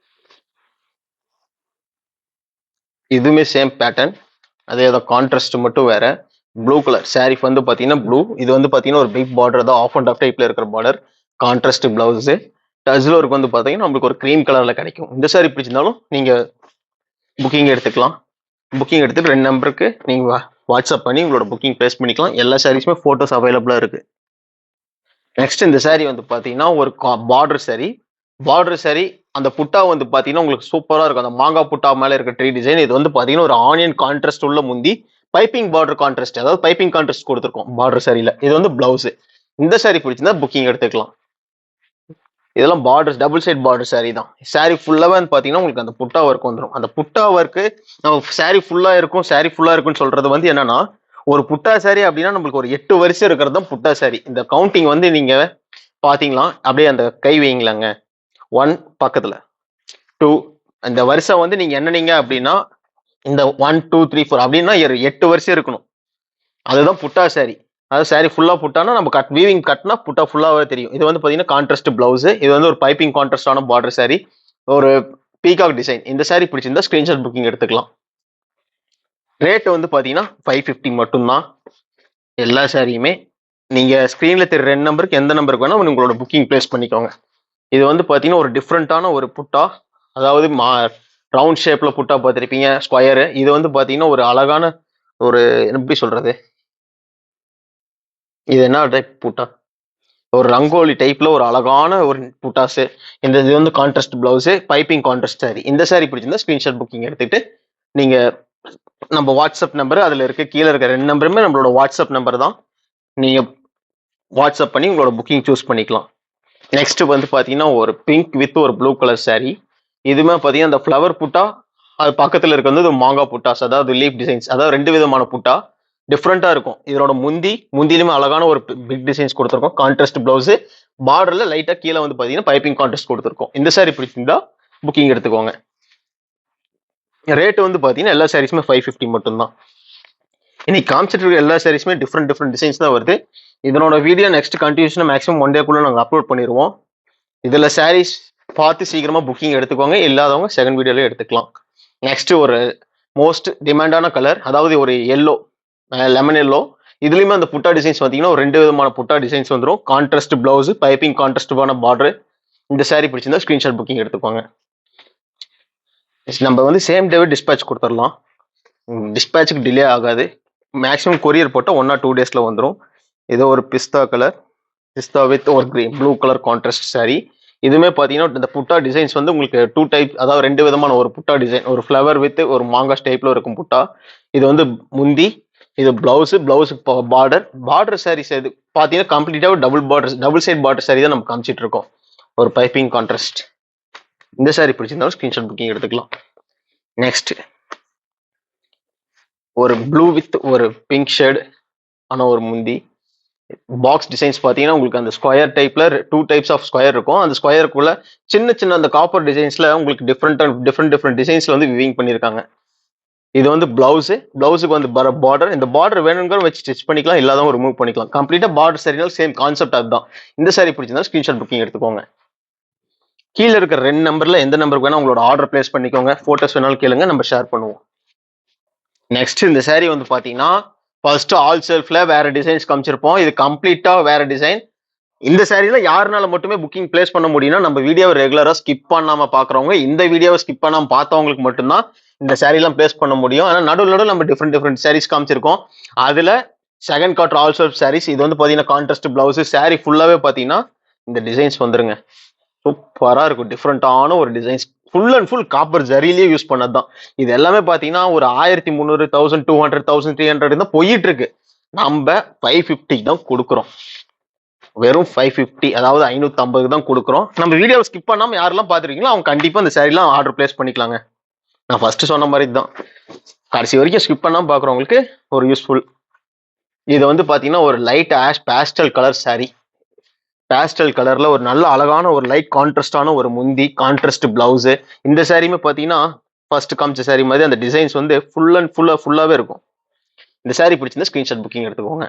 இதுவுமே சேம் பேட்டர்ன். அதே தான் கான்ட்ராஸ்ட் மட்டும் வேற. ப்ளூ கலர் சாரி வந்து பாத்தீங்கன்னா ப்ளூ. இது வந்து பாத்தீங்கன்னா ஒரு பிக் பார்டர் தான். ஆஃப் அண்ட் ஆஃப் டைப்ல இருக்கிற border. Contrast blouse. Tassel work வந்து பாத்தீங்கன்னா நம்மளுக்கு ஒரு கிரீம் கலர்ல கிடைக்கும். இந்த சாரி பிடிச்சிருந்தாலும் நீங்க புக்கிங் எடுத்துக்கலாம். புக்கிங் எடுத்துட்டு 2 நம்பருக்கு நீங்க வாட்ஸ்அப் பண்ணி உங்களோட புக்கிங் பிளேஸ் பண்ணிக்கலாம். எல்லா சாரீஸுமே போட்டோஸ் அவைலபிளா இருக்கு. நெக்ஸ்ட் இந்த சாரி வந்து பாத்தீங்கன்னா ஒரு பார்டர் சாரி. பார்டர் சாரி அந்த புட்டா வந்து பாத்தீங்கன்னா உங்களுக்கு சூப்பரா இருக்கும். அந்த மாங்கா புட்டா மேல இருக்க ட்ரீ டிசைன். இது வந்து பாத்தீங்கன்னா ஒரு ஆனியன் கான்ட்ராஸ்ட் உள்ள முந்தி பைப்பிங் பார்டர் கான்ட்ராஸ்ட், அதாவது பைப்பிங் கான்ட்ராஸ்ட் கொடுத்துருக்கோம் பார்டர் சாரியில. இது வந்து பிளவுஸ். இந்த சாரி பிடிச்சிருந்தா புக்கிங் எடுத்துக்கலாம். இதெல்லாம் border double side border sari தான். சாரி ஃபுல்லாவே வந்து பாத்தீங்கன்னா உங்களுக்கு அந்த புட்டா ஒர்க் வந்துடும். அந்த புட்டா ஒர்க்கு நம்ம சாரி ஃபுல்லா இருக்கும், சாரி ஃபுல்லா இருக்குன்னு சொல்றது வந்து என்னன்னா, ஒரு புட்டா சாரி அப்படின்னா நம்மளுக்கு ஒரு 8 வரிசை இருக்கிறது தான் புட்டா சாரி. இந்த கவுண்டிங் வந்து நீங்க பாத்தீங்களா அப்படியே அந்த கை வைங்களாங்க. 1 பக்கத்துல 2 அந்த வரிசை வந்து நீங்க என்னன்னீங்க அப்படின்னா இந்த 1 2 3 4 அப்படின்னா 8 வரிசை இருக்கணும். அதுதான் புட்டா சாரி. அதாவது சாரி ஃபுல்லா புட்டானா நம்ம வீவிங் கட்னா புட்டா ஃபுல்லாவே தெரியும். இது வந்து பாத்தீங்கன்னா கான்ட்ராஸ்ட் பிளவுஸ். இது வந்து ஒரு பைப்பிங் கான்ட்ராஸ்டான பார்டர் சாரி. ஒரு பீகாக் டிசைன். இந்த சாரி பிடிச்சிருந்தா ஸ்கிரீன்ஷாட் புக்கிங் எடுத்துக்கலாம். ரேட் வந்து பாத்தீங்கன்னா 550 மட்டும்தான். எல்லா சாரியுமே நீங்க ஸ்கிரீன்ல தெரிய 2 நம்பருக்கு எந்த நம்பருக்கு வேணா உங்களோட புக்கிங் பிளேஸ் பண்ணிக்கோங்க. இது வந்து பாத்தீங்கன்னா ஒரு டிஃப்ரெண்டான ஒரு புட்டா. அதாவது ரவுண்ட் ஷேப்ல புட்டா பார்த்திருப்பீங்க, ஸ்கொயரு. இது வந்து பாத்தீங்கன்னா ஒரு அழகான ஒரு எப்படி சொல்றது, இது என்ன டைப் புட்டா, ஒரு ரங்கோலி டைப்ல ஒரு அழகான ஒரு புட்டாஸ். இந்த இது வந்து contrast blouse, piping contrast sorry. இந்த சாரி பிடிச்சிருந்தா ஸ்கிரீன்ஷாட் புக்கிங் எடுத்துட்டு நீங்க நம்ம வாட்ஸ்அப் நம்பர் அதுல இருக்க கீழே இருக்க 2 நம்பருமே நம்மளோட வாட்ஸ்அப் நம்பர் தான். நீங்க வாட்ஸ்அப் பண்ணி உங்களோட புக்கிங் சூஸ் பண்ணிக்கலாம். நெக்ஸ்ட் வந்து பாத்தீங்கன்னா ஒரு பிங்க் வித் ஒரு ப்ளூ கலர் சாரி. இதுமே பாத்தீங்கன்னா அந்த ஃப்ளவர் புட்டா, அது பக்கத்துல இருக்க வந்து மாங்கா புட்டாஸ், அதாவது லீஃப் டிசைன்ஸ். அதாவது 2 விதமான புட்டா டிஃப்ரெண்டா இருக்கும். இதோட முந்திலுமே அழகான ஒரு பிக் டிசைன்ஸ் கொடுத்துருக்கோம். Contrast blouse. பார்டர்ல லைட்டா கீழே வந்து பாத்தீங்கன்னா பைப்பிங் கான்ட்ராஸ்ட் கொடுத்துருக்கோம். இந்த சாரி பிடிச்சிருந்தா புக்கிங் எடுத்துக்கோங்க. ரேட் வந்து பாத்தீங்கன்னா எல்லா சாரீஸுமே 550 மட்டும்தான். இன்னைக்கு காமிச்சிட்டு இருக்க எல்லா சாரீஸுமே டிஃப்ரெண்ட் டிசைன்ஸ் தான் வருது. இதனோட வீடியோ நெக்ஸ்ட் கண்டினியூஷன் மேக்ஸிமம் 1 டேக்குள்ள நாங்கள் அப்லோட் பண்ணிடுவோம். இதுல சாரீஸ் பார்த்து சீக்கிரமா புக்கிங் எடுத்துக்கோங்க. இல்லாதவங்க செகண்ட் வீடியோல எடுத்துக்கலாம். நெக்ஸ்ட் ஒரு மோஸ்ட் டிமாண்டான கலர், அதாவது ஒரு எல்லோ, லெமன் எல்லோ. இதுலயுமே அந்த புட்டா டிசைன்ஸ் பாத்தீங்கன்னா ஒரு 2 விதமான புட்டா டிசைன்ஸ் வந்துடும். கான்ட்ராஸ்ட் பிளவுஸ், பைப்பிங் கான்ட்ராஸ்டான பார்டர். இந்த சாரி பிடிச்சிருந்தா ஸ்கிரீன்ஷாட் புக்கிங் எடுத்துக்கோங்க. நம்ம வந்து சேம் டேவே டிஸ்பேச் கொடுத்துடலாம். டிஸ்பேச்சுக்கு டிலே ஆகாது. மேக்ஸிமம் கொரியர் போட்டால் 1 or 2 டேஸ்ல வந்துடும். இது ஒரு பிஸ்தா கலர், பிஸ்தா வித் ஒரு ப்ளூ கலர் கான்ட்ராஸ்ட் சாரி. இதுவுமே பார்த்தீங்கன்னா இந்த புட்டா டிசைன்ஸ் வந்து உங்களுக்கு 2 டைப், அதாவது 2 விதமான ஒரு புட்டா டிசைன். ஒரு ஃப்ளவர் வித் ஒரு மாங்காஸ் டைப்ல இருக்கும் புட்டா. இது வந்து முந்தி. இது பிளவுஸுக்கு பார்டர் சாரீஸ் இது பாத்தீங்கன்னா கம்ப்ளீட்டா டபுள் சைட் பார்டர் சாரி தான் நம்ம காமிச்சிட்டு இருக்கோம். ஒரு பைப்பிங் கான்ட்ராஸ்ட். இந்த சாரி பிடிச்சிருந்தாலும் ஸ்கிரீன்ஷாட் புக்கிங் எடுத்துக்கலாம். நெக்ஸ்ட் ஒரு ப்ளூ வித் ஒரு பிங்க் ஷேட் ஆன ஒரு முந்தி. பாக்ஸ் டிசைன்ஸ் பாத்தீங்கன்னா உங்களுக்கு அந்த ஸ்கொயர் டைப்ல 2 டைப்ஸ் ஆஃப் ஸ்கொயர் இருக்கும். அந்த ஸ்கொயருக்குள்ள சின்ன சின்ன அந்த காப்பர் டிசைன்ஸ்ல உங்களுக்கு டிஃப்ரெண்ட் டிசைன்ஸ்ல வந்து விவிங் பண்ணிருக்காங்க. இது வந்து பிளவுஸுக்கு வந்து பார்டர். இந்த பார்டர் வேணுங்கிற வச்சு ஸ்டிச் பண்ணிக்கலாம், இல்லாதவங்க ரிமூவ் பண்ணிக்கலாம். கம்ப்ளீட்டா பார்டர் சரினாலும் சேம் கான்செப்ட் அதுதான். இந்த சாரி பிடிச்சிருந்தா ஸ்கிரீன்ஷாட் புக்கிங் எடுத்துக்கோங்க. கீழே இருக்கிற 2 நம்பர்ல எந்த நம்பருக்கு வேணா உங்களோட ஆர்டர் பிளேஸ் பண்ணிக்கோங்க. போட்டோஸ் வேணாலும் கேளுங்க, நம்ம ஷேர் பண்ணுவோம். நெக்ஸ்ட் இந்த சாரி வந்து பாத்தீங்கன்னா ஃபர்ஸ்ட் ஆல் செல்ஃப்ல வேற டிசைன்ஸ் காமிச்சிருப்போம். இது கம்ப்ளீட்டா வேற டிசைன். இந்த சாரியில யாருனால மட்டுமே புக்கிங் பிளேஸ் பண்ண முடியும்னா நம்ம வீடியோவை ரெகுலரா ஸ்கிப் பண்ணாம பாக்குறவங்க, இந்த வீடியோவை ஸ்கிப் பண்ணாம பார்த்தவங்களுக்கு மட்டும்தான் இந்த சாரி எல்லாம் பிளேஸ் பண்ண முடியும். ஆனா நடுவில் நம்ம டிஃப்ரெண்ட் சாரீஸ் காமிச்சிருக்கோம். அதுல second quarter all self saris. இது வந்து பாத்தீங்கன்னா கான்ட்ராஸ்ட் பிளவுஸ். சாரி ஃபுல்லாவே பாத்தீங்கன்னா இந்த டிசைன்ஸ் வந்துருங்க. சூப்பரா இருக்கும். டிஃப்ரெண்டான ஒரு designs. Full and full copper ஜரியிலேயே யூஸ் பண்ணதுதான். இது எல்லாமே பாத்தீங்கன்னா ஒரு 1300, 1200, 1300 தான் போயிட்டு இருக்கு. நம்ம 550 தான் கொடுக்குறோம். வெறும் 550, அதாவது 550 தான் கொடுக்குறோம். நம்ம வீடியோ ஸ்கிப் பண்ணாம யாரெல்லாம் பாத்துருக்கீங்களோ அவங்க கண்டிப்பா இந்த சாரிலாம் ஆர்டர் பிளேஸ் பண்ணிக்கலாங்க. நான் ஃபர்ஸ்ட் சொன்ன மாதிரி தான், கடைசி வரைக்கும் ஸ்கிப் பண்ணாம பாக்குறவங்களுக்கு ஒரு யூஸ்ஃபுல். இது வந்து பாத்தீங்கன்னா ஒரு light ash pastel colour sorry. Pastel கலர்ல ஒரு நல்ல அழகான ஒரு லைட் கான்ட்ராஸ்டான ஒரு முந்தி, கான்ட்ராஸ்ட் பிளவுஸ். இந்த சாரியுமே பாத்தீங்கன்னா ஃபர்ஸ்ட் காமிச்ச சாரி மாதிரி அந்த டிசைன்ஸ் வந்து ஃபுல்லாவே இருக்கும். இந்த சாரி பிடிச்சிருந்தா ஸ்கிரீன்ஷாட் புக்கிங் எடுத்துக்கோங்க.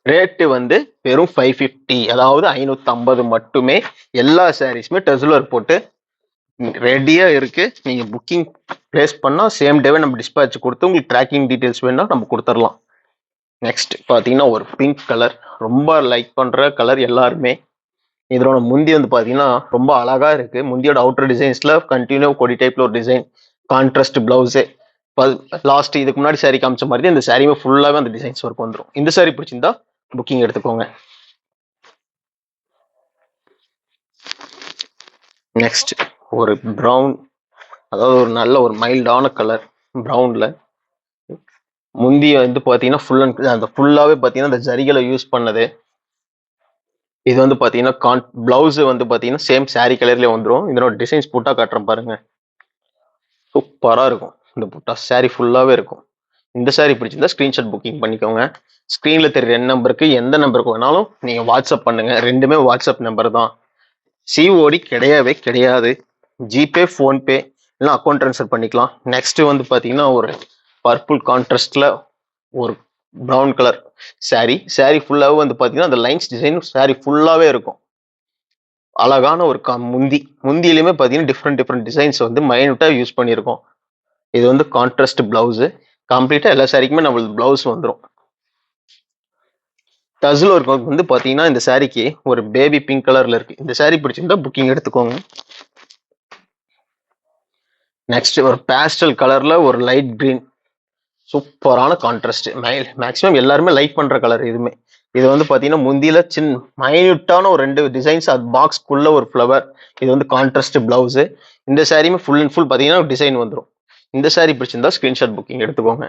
ரேட்டு வந்து வெறும் 550, அதாவது 550 மட்டுமே. எல்லா சாரீஸுமே டெஸ்லர் போட்டு ரெடியா இருக்கு. நீங்க புக்கிங் பிளேஸ் பண்ணா சேம் டேவே நம்ம டிஸ்பேட்ச் கொடுத்து உங்களுக்கு ட்ராக்கிங் டீடைல்ஸ் வேணும்னா நம்ம கொடுத்துடலாம். நெக்ஸ்ட் பாத்தீங்கன்னா ஒரு பிங்க் கலர், ரொம்ப லைக் பண்ற கலர் எல்லாருமே. இதோட முந்தி வந்து பாத்தீங்கன்னா ரொம்ப அழகா இருக்கு. முந்தியோட அவுட்டர் டிசைன்ஸ்ல கண்டினியூ கொடி டைப்ல ஒரு டிசைன், கான்ட்ராஸ்ட் பிளவுஸ். லாஸ்ட் இதுக்கு முன்னாடி சாரி காமிச்ச மாதிரி இந்த சாரியுமே ஃபுல்லாவே அந்த டிசைன்ஸ் ஒர்க் வந்துடும். இந்த சாரி பிடிச்சிருந்தா புக்கிங் எடுத்துக்கோங்க. நெக்ஸ்ட் ஒரு ப்ரௌன், அதாவது ஒரு நல்ல ஒரு மைல்டான கலர் ப்ரௌன்ல. முந்தி வந்து பாத்தீங்கன்னா ஃபுல்லாவே பாத்தீங்கன்னா இந்த ஜரிகளை யூஸ் பண்ணது. இது வந்து பாத்தீங்கன்னா பிளவுஸ் வந்து பாத்தீங்கன்னா சேம் சாரி கலர்லயே வந்துடும். இதனோட டிசைன்ஸ் புட்டா காட்டுறேன் பாருங்க. சூப்பரா இருக்கும். இந்த புட்டா சாரி ஃபுல்லாவே இருக்கும். இந்த சாரி பிடிச்சிருந்தா ஸ்கிரீன்ஷாட் புக்கிங் பண்ணிக்கோங்க. ஸ்கிரீன்ல தெரிய நம்பருக்கு எந்த நம்பருக்கு வேணாலும் நீங்க வாட்ஸ்அப் பண்ணுங்க. ரெண்டுமே வாட்ஸ்அப் நம்பர் தான். சிஓடி கிடையவே கிடையாது. ஜிபே, போன்பே இல்லை அக்கௌண்ட் ட்ரான்ஸ்ஃபர் பண்ணிக்கலாம். நெக்ஸ்ட் வந்து பாத்தீங்கன்னா ஒரு பர்பிள் கான்ட்ராஸ்ட்ல ஒரு ப்ரௌன் கலர் சாரி ஃபுல்லாவே வந்து பாத்தீங்கன்னா அந்த லைன்ஸ் டிசைன் சாரி ஃபுல்லாவே இருக்கும். அழகான ஒரு முந்தியிலுமே பாத்தீங்கன்னா டிஃப்ரெண்ட் டிசைன்ஸ் வந்து மைனூட்டா யூஸ் பண்ணியிருக்கோம். இது வந்து கான்ட்ராஸ்ட் பிளவுஸ். கம்ப்ளீட்டா எல்லா சாரிக்குமே நம்மளுக்கு பிளவுஸ் வந்துடும். டஸ்ல ஒர்க் வந்து பாத்தீங்கன்னா இந்த சாரிக்கு ஒரு பேபி பிங்க் கலர்ல இருக்கு. இந்த சாரி பிடிச்சிருந்தா புக்கிங் எடுத்துக்கோங்க. நெக்ஸ்ட் ஒரு பேஸ்டல் கலர்ல ஒரு லைட் கிரீன், சூப்பரான கான்ட்ராஸ்ட். மேக்ஸிமம் எல்லாருமே லைக் பண்ற கலர் இதுமே. இது வந்து பாத்தீங்கன்னா முந்தியில மைன்யூட்டான ஒரு 2 டிசைன்ஸ், அது பாக்ஸ்க்குள்ள ஒரு ஃபிளவர். இது வந்து கான்ட்ராஸ்ட் பிளவுஸ். இந்த சாரியுமே ஃபுல் அண்ட் ஃபுல் பாத்தீங்கன்னா டிசைன் வந்துடும். இந்த சாரி பிடிச்சிருந்தா ஸ்கிரீன்ஷாட் புக்கிங் எடுத்துக்கோங்க.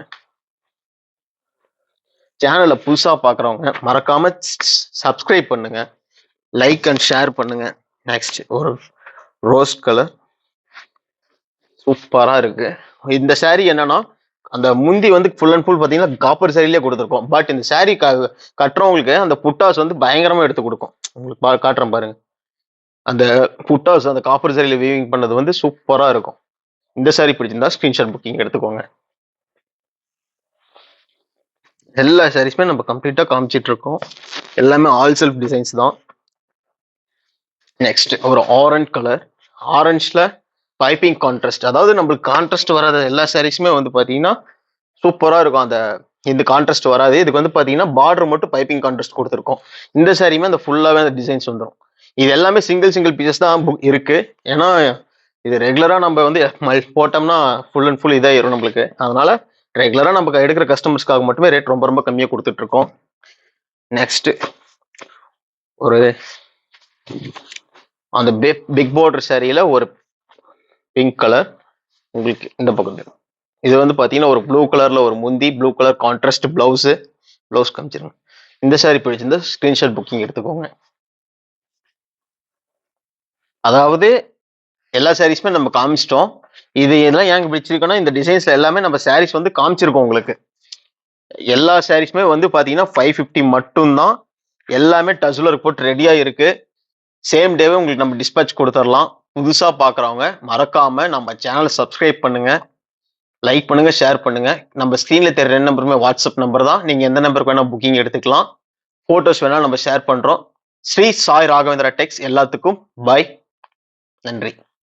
சேனலை புதுசா பாக்குறவங்க மறக்காம சப்ஸ்கிரைப் பண்ணுங்க, லைக் அண்ட் ஷேர் பண்ணுங்க. நெக்ஸ்ட் ஒரு ரோஸ் கலர், சூப்பரா இருக்கு. இந்த சாரி என்னன்னா அந்த முந்தி வந்து ஃபுல் அண்ட் ஃபுல் பாத்தீங்கன்னா காப்பர் சாரிலேயே கொடுத்துருக்கோம். பட் இந்த சாரி கட்டுறவங்களுக்கு அந்த புட்டாஸ் வந்து பயங்கரமா எடுத்து கொடுக்கும். உங்களுக்கு காட்டுறேன் பாருங்க. அந்த புட்டாஸ் அந்த காப்பர் சாரியில வீவிங் பண்ணது வந்து சூப்பரா இருக்கும். இந்த சாரி பிடிச்சிருந்தா ஸ்கிரீன்ஷாட் புக்கிங் எடுத்துக்கோங்க. எல்லா சாரீஸுமே நம்ம கம்ப்ளீட்டா காமிச்சிட்டு இருக்கோம். எல்லாமே ஆல் செல்ஃப் டிசைன்ஸ் தான். நெக்ஸ்ட் ஒரு ஆரஞ்ச் கலர், ஆரஞ்ச்ல பைப்பிங் கான்ட்ராஸ்ட், அதாவது நம்மளுக்கு கான்ட்ராஸ்ட் வராத எல்லா சாரீஸுமே வந்து பாத்தீங்கன்னா சூப்பரா இருக்கும். அந்த இந்த கான்ட்ராஸ்ட் வராது. இதுக்கு வந்து பாத்தீங்கன்னா பார்டர் மட்டும் பைப்பிங் கான்ட்ராஸ்ட் கொடுத்துருக்கோம். இந்த சாரியுமே அந்த ஃபுல்லாவே அந்த டிசைன்ஸ் வந்துடும். இது எல்லாமே சிங்கிள் பீசஸ் தான் இருக்கு. ஏன்னா இது ரெகுலரா நம்ம வந்து போட்டோம்னா ஃபுல் அண்ட் ஃபுல் இதாயிரும் நம்மளுக்கு. அதனால ரெகுலரா நம்ம எடுக்கிற கஸ்டமர்ஸ்க்காக மட்டுமே ரேட் ரொம்ப கம்மியா கொடுத்துட்டு இருக்கோம். நெக்ஸ்ட் ஒரு அந்த பிக் பார்டர் சாரியில ஒரு பிங்க் கலர் உங்களுக்கு இந்த பக்கம் இது வந்து பாத்தீங்கன்னா ஒரு ப்ளூ கலர்ல ஒரு முந்தி, ப்ளூ கலர் கான்ட்ராஸ்ட் ப்ளவுஸ் காமிச்சிருங்க. இந்த சாரி பிடிச்சிருந்தா ஸ்கிரீன்ஷாட் புக்கிங் எடுத்துக்கோங்க. அதாவது எல்லா சாரீஸுமே நம்ம காமிச்சிட்டோம். இது எல்லாம் ஏன் பிடிச்சிருக்கோம்னா இந்த டிசைன்ஸ்ல எல்லாமே நம்ம சாரீஸ் வந்து காமிச்சிருக்கோம் உங்களுக்கு. எல்லா சாரீஸுமே வந்து பாத்தீங்கன்னா 550 மட்டும்தான். எல்லாமே டசல் ஒர்க் போட்டு ரெடியா இருக்கு. சேம் டேவே உங்களுக்கு நம்ம டிஸ்பேட்ச் கொடுத்துடலாம். புதுசா பாக்குறவங்க மறக்காம நம்ம சேனலை சப்ஸ்கிரைப் பண்ணுங்க, லைக் பண்ணுங்க, ஷேர் பண்ணுங்க. நம்ம ஸ்கிரீன்ல தெரிய 2 நம்பருமே வாட்ஸ்அப் நம்பர் தான். நீங்க எந்த நம்பருக்கு வேணா புக்கிங் எடுத்துக்கலாம். போட்டோஸ் வேணா நம்ம ஷேர் பண்றோம். ஸ்ரீ சாய் ராகவேந்திரா டெக்ஸ் எல்லாத்துக்கும் பாய். நன்றி.